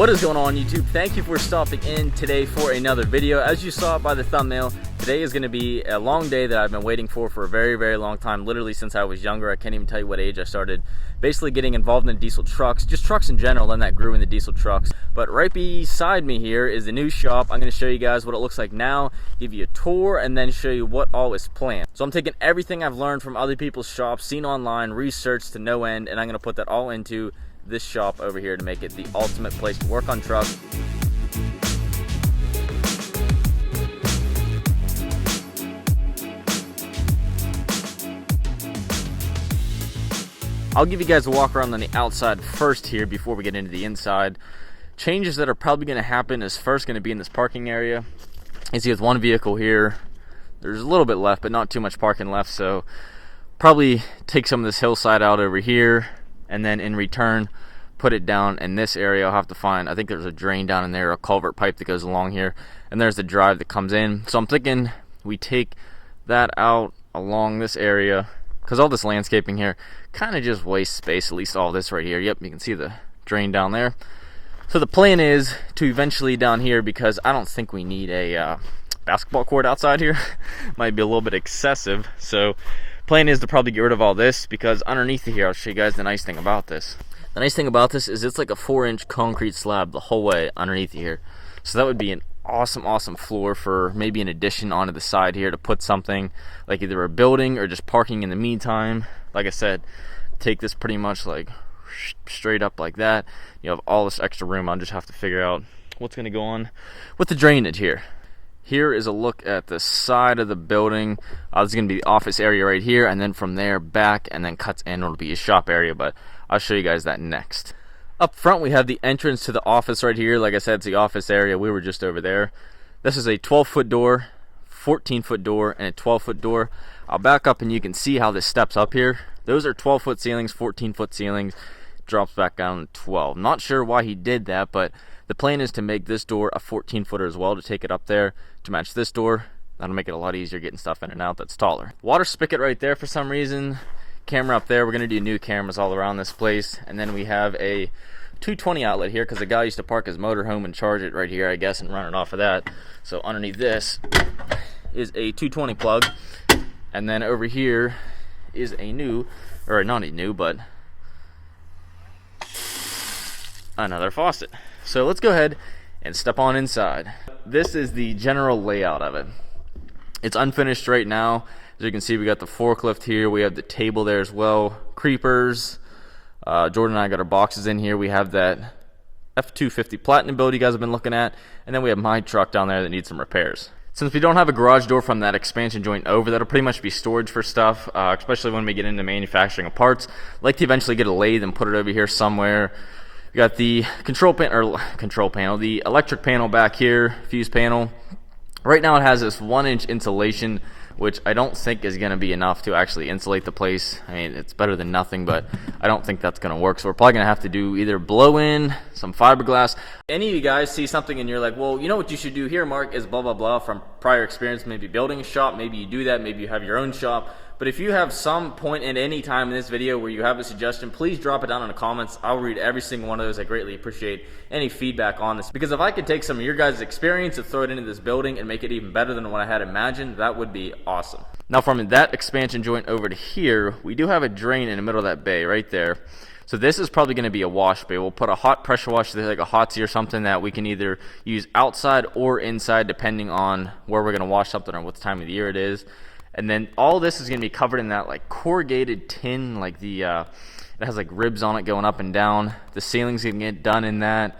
What is going on, YouTube? Thank you for stopping in today for another video. As you saw by the thumbnail, today is going to be a long day that I've been waiting for a very long time, literally since I was younger. I can't even tell you what age I started basically getting involved in diesel trucks, just trucks in general, and that grew into diesel trucks. But right beside me here is the new shop. I'm going to show you guys what it looks like now, give you a tour, and then show you what all is planned. So I'm taking everything I've learned from other people's shops, seen online, researched to no end, and I'm going to put that all into this shop over here to make it the ultimate place to work on trucks. I'll give you guys a walk around on the outside first here before we get into the inside. Changes that are probably going to happen is first going to be in this parking area. You see with one vehicle here, there's a little bit left, but not too much parking left, so probably take some of this hillside out over here, and then in return put it down in this area. I'll have to find, I think there's a drain down in there, a culvert pipe that goes along here, and there's the drive that comes in. So I'm thinking we take that out along this area, because all this landscaping here kind of just wastes space, at least all this right here. Yep, you can see the drain down there. So the plan is to eventually down here, because I don't think we need a basketball court outside here. Might be a little bit excessive. So plan is to probably get rid of all this, because underneath here, I'll show you guys the nice thing about this. The nice thing about this is it's like a 4-inch concrete slab the whole way underneath here. So that would be an awesome floor for maybe an addition onto the side here to put something like either a building or just parking in the meantime. Like I said, take this pretty much like straight up like that. You have all this extra room. I'll just have to figure out what's going to go on with the drainage here. Here is a look at the side of the building. This is going to be the office area right here, and then from there back and then cuts in will be a shop area, but I'll show you guys that next. Up front we have the entrance to the office right here. Like I said, it's the office area. We were just over there. This is a 12-foot door, 14-foot door, and a 12-foot door. I'll back up and you can see how this steps up here. Those are 12-foot ceilings, 14-foot ceilings. Drops back down to 12. Not sure why he did that, but the plan is to make this door a 14-footer as well, to take it up there to match this door. That'll make it a lot easier getting stuff in and out that's taller. Water spigot right there for some reason. Camera up there. We're going to do new cameras all around this place. And then we have a 220 outlet here, because the guy used to park his motorhome and charge it right here, I guess, and run it off of that. So underneath this is a 220 plug. And then over here is a new, or not a new, but another faucet. So let's go ahead and step on inside. This is the general layout of it. It's unfinished right now. As you can see, we got the forklift here. We have the table there as well. Creepers. Jordan and I got our boxes in here. We have that F250 Platinum build you guys have been looking at. And then we have my truck down there that needs some repairs. Since we don't have a garage door from that expansion joint over, that'll pretty much be storage for stuff, especially when we get into manufacturing of parts. I'd like to eventually get a lathe and put it over here somewhere. We got the control panel, the electric panel back here, fuse panel. Right now it has this 1-inch insulation, which I don't think is going to be enough to actually insulate the place. I mean, it's better than nothing, but I don't think that's going to work. So we're probably going to have to do either blow in some fiberglass. Any of you guys see something and you're like, well, you know what you should do here, Mark, is blah, blah, blah, from prior experience, maybe building a shop, maybe you do that, maybe you have your own shop. But if you have some point at any time in this video where you have a suggestion, please drop it down in the comments. I'll read every single one of those. I greatly appreciate any feedback on this, because if I could take some of your guys' experience and throw it into this building and make it even better than what I had imagined, that would be awesome. Now from that expansion joint over to here, we do have a drain in the middle of that bay right there. So this is probably going to be a wash bay. We'll put a hot pressure wash, like a Hotsy or something, that we can either use outside or inside depending on where we're going to wash something or what time of the year it is. And then all this is going to be covered in that like corrugated tin, like the it has like ribs on it going up and down. The ceiling's going to get done in that.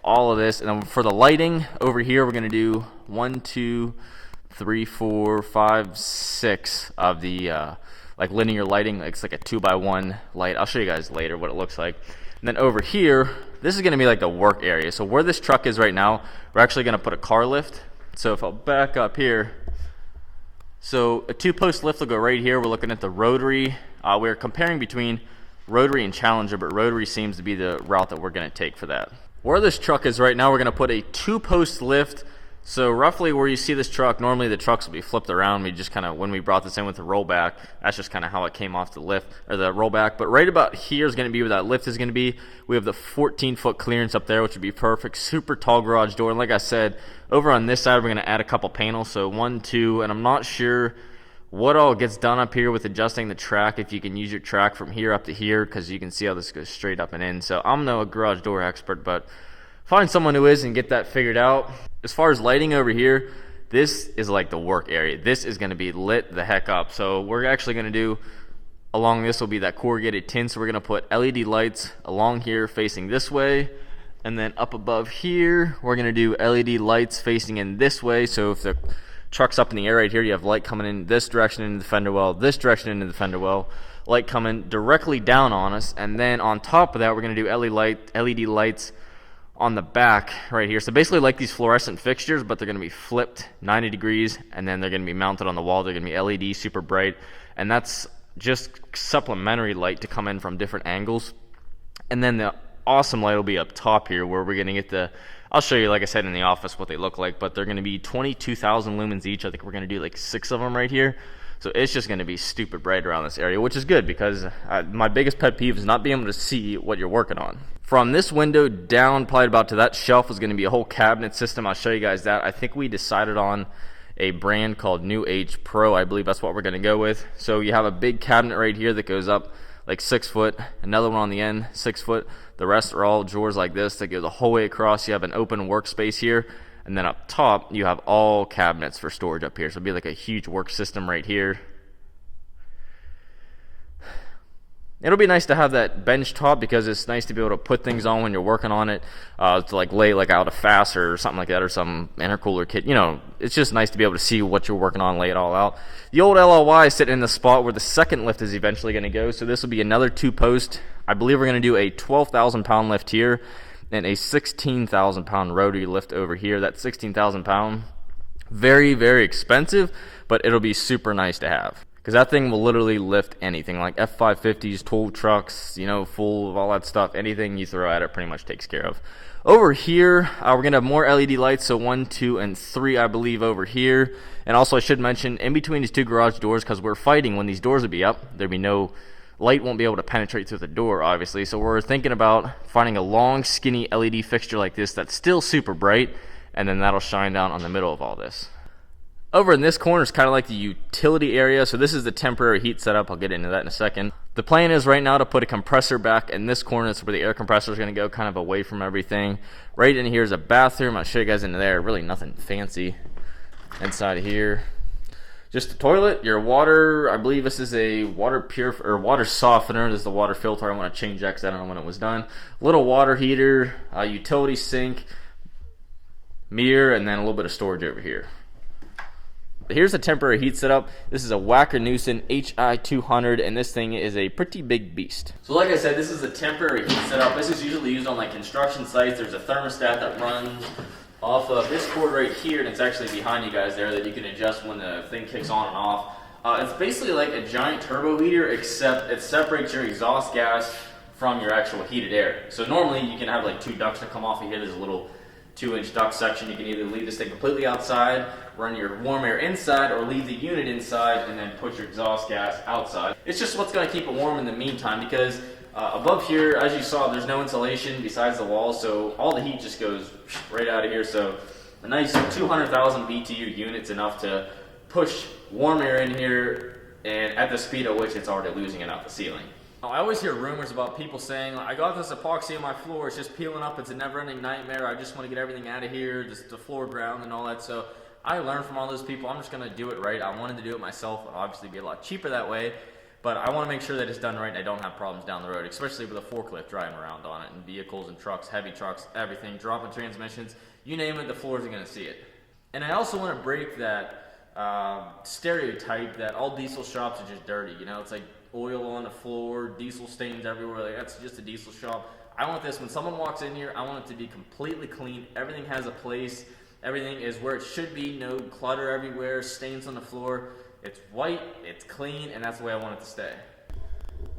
All of this. And then for the lighting over here, we're going to do 1, 2, 3, 4, 5, 6 of the like linear lighting. It's like a 2x1 light. I'll show you guys later what it looks like. And then over here, this is going to be like the work area. So where this truck is right now, we're actually going to put a car lift. So if I'll back up here, so a 2-post lift will go right here. We're looking at the rotary. We're comparing between rotary and Challenger, but rotary seems to be the route that we're going to take for that. Where this truck is right now, we're going to put a 2-post lift So roughly where you see this truck, normally the trucks will be flipped around. We just kind of, when we brought this in with the rollback, that's just kind of how it came off the lift, or the rollback. But right about here is going to be where that lift is going to be. We have the 14-foot clearance up there, which would be perfect. Super tall garage door. And like I said, over on this side, we're going to add a couple panels. So 1, 2, and I'm not sure what all gets done up here with adjusting the track, if you can use your track from here up to here, because you can see how this goes straight up and in. So I'm no garage door expert, but find someone who is and get that figured out. As far as lighting over here, this is like the work area. This is going to be lit the heck up. So we're actually going to do, along this will be that corrugated tin. So we're going to put LED lights along here facing this way. And then up above here, we're going to do LED lights facing in this way. So if the truck's up in the air right here, you have light coming in this direction into the fender well, this direction into the fender well, light coming directly down on us. And then on top of that, we're going to do LED lights on the back right here. So basically like these fluorescent fixtures, but they're going to be flipped 90 degrees, and then they're going to be mounted on the wall. They're going to be LED, super bright, and that's just supplementary light to come in from different angles. And then the awesome light will be up top here, where we're going to get the, I'll show you, like I said, in the office what they look like, but they're going to be 22,000 lumens each. I think we're going to do like 6 of them right here. So it's just going to be stupid bright around this area, which is good, because my biggest pet peeve is not being able to see what you're working on. From this window down, probably about to that shelf, is going to be a whole cabinet system. I'll show you guys that. I think we decided on a brand called New Age Pro. I believe that's what we're going to go with. So you have a big cabinet right here that goes up like 6 foot, another one on the end, 6 foot. The rest are all drawers like this that go the whole way across. You have an open workspace here, and then up top you have all cabinets for storage up here. So it'll be like a huge work system right here. It'll be nice to have that bench top, because it's nice to be able to put things on when you're working on it, to like lay like out a faster or something like that, or some intercooler kit. You know, it's just nice to be able to see what you're working on, lay it all out. The old LLY is sitting in the spot where the second lift is eventually going to go. So this will be another 2-post. I believe we're going to do a 12,000 pound lift here and a 16,000 pound rotary lift over here. That 16,000 pound, very, very expensive, but it'll be super nice to have, because that thing will literally lift anything, like F550s, tow trucks, you know, full of all that stuff. Anything you throw at it pretty much takes care of. Over here, we're going to have more LED lights, so 1, 2, and 3, I believe, over here. And also, I should mention, in between these 2 garage doors, because we're fighting when these doors will be up, there'll be no light, won't be able to penetrate through the door, obviously. So we're thinking about finding a long, skinny LED fixture like this that's still super bright, and then that'll shine down on the middle of all this. Over in this corner is kind of like the utility area. So this is the temporary heat setup. I'll get into that in a second. The plan is right now to put a compressor back in this corner. That's where the air compressor is going to go, kind of away from everything. Right in here is a bathroom. I'll show you guys into there. Really nothing fancy inside of here. Just a toilet, your water. I believe this is a water or water softener. This is the water filter. I want to change that because I don't know when it was done. Little water heater, a utility sink, mirror, and then a little bit of storage over here. Here's a temporary heat setup. This is a Wacker-Neuson HI200, and this thing is a pretty big beast. So like I said, this is a temporary heat setup. This is usually used on like construction sites. There's a thermostat that runs off of this cord right here, and it's actually behind you guys there, that you can adjust when the thing kicks on and off. It's basically like a giant turbo heater, except it separates your exhaust gas from your actual heated air. So normally you can have like 2 ducts that come off of here. There's a little 2-inch duct section. You can either leave this thing completely outside, run your warm air inside, or leave the unit inside and then put your exhaust gas outside. It's just what's going to keep it warm in the meantime, because above here, as you saw, there's no insulation besides the wall, so all the heat just goes right out of here. So a nice 200,000 BTU unit's enough to push warm air in here, and at the speed at which it's already losing it out the ceiling. I always hear rumors about people saying, I got this epoxy on my floor, it's just peeling up, it's a never-ending nightmare, I just want to get everything out of here, just the floor ground and all that. So I learned from all those people. I'm just going to do it right. I wanted to do it myself. It'll obviously be a lot cheaper that way, but I want to make sure that it's done right and I don't have problems down the road, especially with a forklift driving around on it, and vehicles and trucks, heavy trucks, everything, dropping transmissions, you name it, the floors are going to see it. And I also want to break that stereotype that all diesel shops are just dirty. You know, it's like oil on the floor, diesel stains everywhere, like that's just a diesel shop. I want this, when someone walks in here, I want it to be completely clean. Everything has a place. Everything is where it should be. No clutter everywhere, stains on the floor. It's white, it's clean, and that's the way I want it to stay.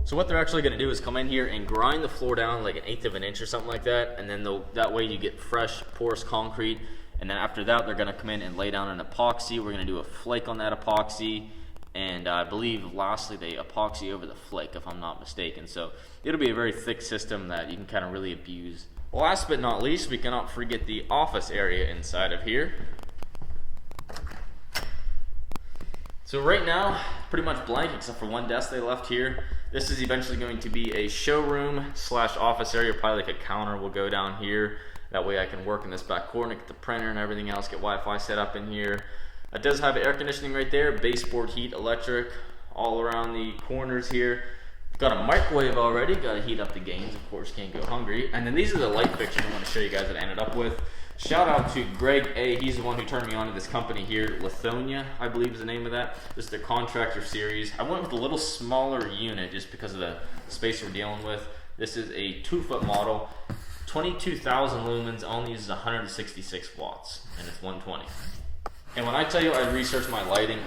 So what they're actually going to do is come in here and grind the floor down like 1/8 of an inch or something like that, and then that way you get fresh, porous concrete, And then after that, they're going to come in and lay down an epoxy. We're going to do a flake on that epoxy. And I believe, lastly, they epoxy over the flake, if I'm not mistaken. So it'll be a very thick system that you can kind of really abuse. Last but not least, we cannot forget the office area inside of here. So right now, pretty much blank except for one desk they left here. This is eventually going to be a showroom slash office area, probably like a counter will go down here. That way I can work in this back corner, get the printer and everything else, get Wi-Fi set up in here. It does have air conditioning right there, baseboard heat, electric, all around the corners here. Got a microwave already, got to heat up the games, of course, can't go hungry. And then these are the light fixtures I want to show you guys that I ended up with. Shout out to Greg A. He's the one who turned me on to this company here, Lithonia, I believe is the name of that. This is their contractor series. I went with a little smaller unit just because of the space we're dealing with. This is a 2-foot model, 22,000 lumens, only uses 166 watts, and it's 120. And when I tell you I researched my lighting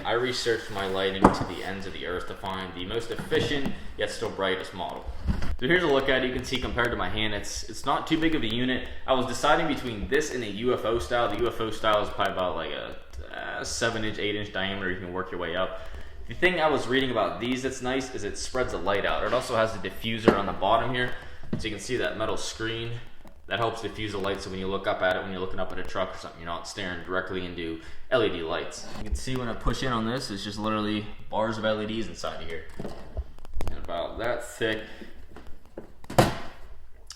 to the ends of the earth to find the most efficient yet still brightest model. So here's a look at it. You can see compared to my hand, it's not too big of a unit. I was deciding between this and a UFO style. The UFO style is probably about like a 7-inch, 8-inch diameter. You can work your way up. The thing I was reading about these that's nice is it spreads the light out. It also has a diffuser on the bottom here. So you can see that metal screen. That helps diffuse the light, so when you look up at it, when you're looking up at a truck or something, you're not staring directly into LED lights. You can see when I push in on this, it's just literally bars of LEDs inside of here. And about that thick.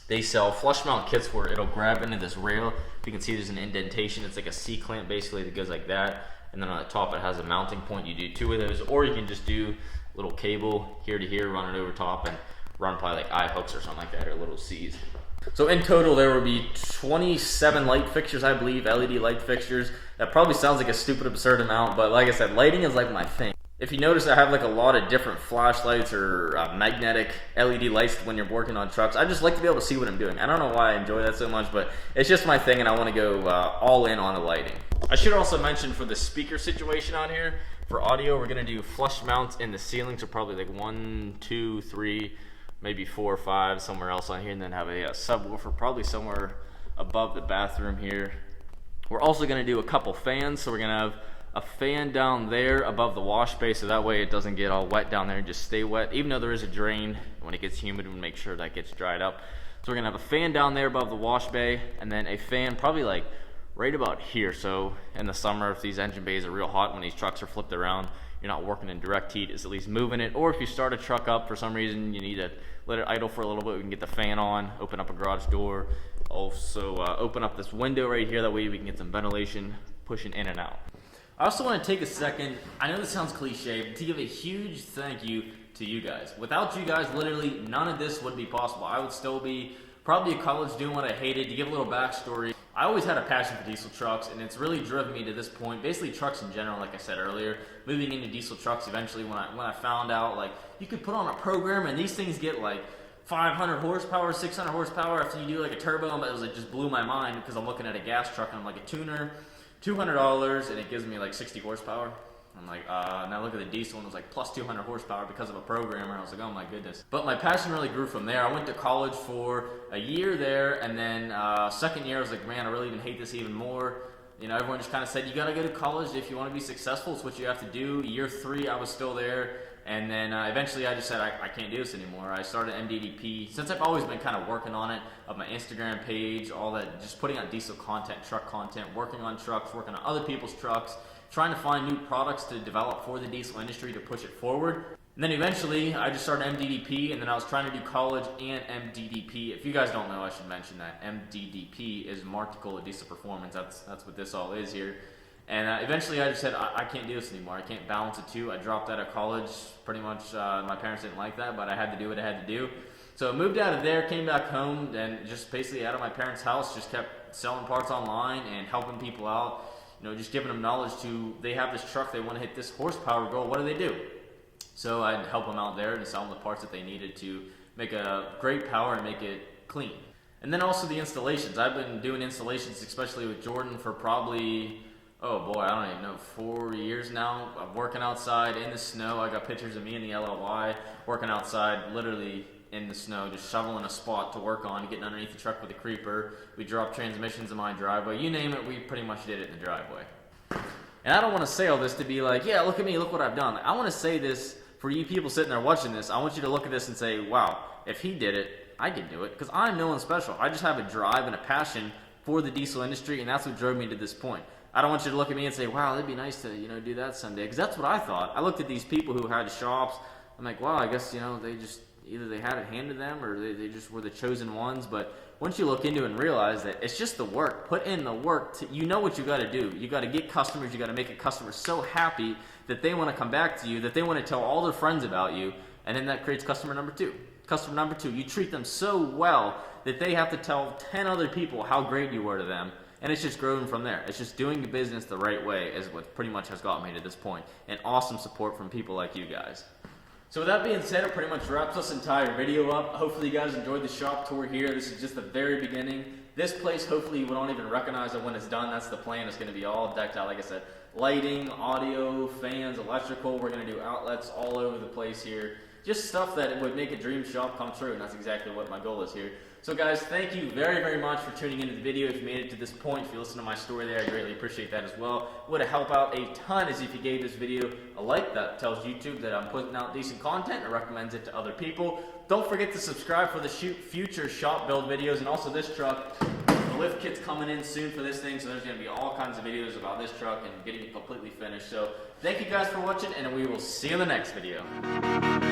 They sell flush mount kits where it'll grab into this rail. You can see there's an indentation. It's like a C-clamp basically that goes like that. And then on the top it has a mounting point. You do 2 of those, or you can just do a little cable here to here, run it over top, and run probably like eye hooks or something like that, or little C's. So in total, there will be 27 light fixtures, I believe, LED light fixtures. That probably sounds like a stupid, absurd amount, but like I said, lighting is like my thing. If you notice, I have like a lot of different flashlights or magnetic LED lights when you're working on trucks. I just like to be able to see what I'm doing. I don't know why I enjoy that so much, but it's just my thing, and I want to go all in on the lighting. I should also mention for the speaker situation on here, for audio, we're going to do flush mounts in the ceiling, so probably like 1, 2, 3, maybe 4 or 5 somewhere else on here, and then have a subwoofer probably somewhere above the bathroom here. We're also going to do a couple fans, so we're going to have a fan down there above the wash bay, so that way it doesn't get all wet down there and just stay wet, even though there is a drain. When it gets humid, we'll make sure that gets dried up. So we're going to have a fan down there above the wash bay, and then a fan probably like right about here. So in the summer, if these engine bays are real hot, when these trucks are flipped around, you're not working in direct heat, it's at least moving it. Or if you start a truck up for some reason, you need to let it idle for a little bit, we can get the fan on, open up a garage door, also open up this window right here, that way we can get some ventilation pushing in and out. I also want to take a second, I know this sounds cliche, but to give a huge thank you to you guys. Without you guys, literally none of this would be possible. I would still be probably at college doing what I hated. To give a little backstory, I always had a passion for diesel trucks, and it's really driven me to this point. Basically trucks in general, like I said earlier, moving into diesel trucks eventually when I found out like you could put on a program and these things get like 500 horsepower, 600 horsepower after you do like a turbo, and it was like just blew my mind because I'm looking at a gas truck and I'm like a tuner, $200, and it gives me like 60 horsepower. I'm like, now look at the diesel, and it was like plus 200 horsepower because of a programmer. I was like, oh my goodness. But my passion really grew from there. I went to college for a year there, and then second year I was like, man, I really even hate this even more. You know, everyone just kind of said, you got to go to college if you want to be successful. It's what you have to do. Year 3, I was still there. And then eventually I just said, I can't do this anymore. I started MDDP. Since I've always been kind of working on it, of my Instagram page, all that, just putting out diesel content, truck content, working on trucks, working on other people's trucks, trying to find new products to develop for the diesel industry to push it forward. And then eventually I just started MDDP, and then I was trying to do college and MDDP. If you guys don't know, I should mention that MDDP is Marticola Diesel Performance. That's what this all is here. And eventually I just said, I can't do this anymore. I can't balance the two. I dropped out of college pretty much. My parents didn't like that, but I had to do what I had to do. So I moved out of there, came back home, and just basically out of my parents' house, just kept selling parts online and helping people out. You know, just giving them knowledge to, they have this truck, they want to hit this horsepower goal, what do they do? So I'd help them out there and sell them the parts that they needed to make a great power and make it clean. And then also the installations. I've been doing installations, especially with Jordan, for probably, oh boy, I don't even know, 4 years now. I'm working outside in the snow. I got pictures of me in the LLY working outside literally in the snow, just shoveling a spot to work on, getting underneath the truck with a creeper. We drop transmissions in my driveway. You name it, we pretty much did it in the driveway. And I don't want to say all this to be like, yeah, look at me, look what I've done. I want to say this for you people sitting there watching this. I want you to look at this and say, wow, if he did it, I can do it. Because I'm no one special. I just have a drive and a passion for the diesel industry, and that's what drove me to this point. I don't want you to look at me and say, wow, it'd be nice to, do that someday. Because that's what I thought. I looked at these people who had shops. I'm like, wow, I guess, they just, either they had it handed to them or they just were the chosen ones. But once you look into it and realize that it's just the work, put in the work, you know what you got to do. You got to get customers, you got to make a customer so happy that they want to come back to you, that they want to tell all their friends about you, and then that creates customer number two. Customer number two, you treat them so well that they have to tell 10 other people how great you were to them, and it's just growing from there. It's just doing the business the right way is what pretty much has got me to this point, and awesome support from people like you guys. So with that being said, it pretty much wraps this entire video up. Hopefully you guys enjoyed the shop tour here. This is just the very beginning. This place, hopefully you won't even recognize it when it's done. That's the plan. It's going to be all decked out, like I said. Lighting, audio, fans, electrical. We're going to do outlets all over the place here. Just stuff that would make a dream shop come true, and that's exactly what my goal is here. So guys, thank you very, very much for tuning into the video. If you made it to this point, if you listen to my story there, I greatly appreciate that as well. Would help out a ton is if you gave this video a like. That tells YouTube that I'm putting out decent content and recommends it to other people. Don't forget to subscribe for the future shop build videos, and also this truck. The lift kit's coming in soon for this thing, so there's going to be all kinds of videos about this truck and getting it completely finished. So thank you guys for watching, and we will see you in the next video.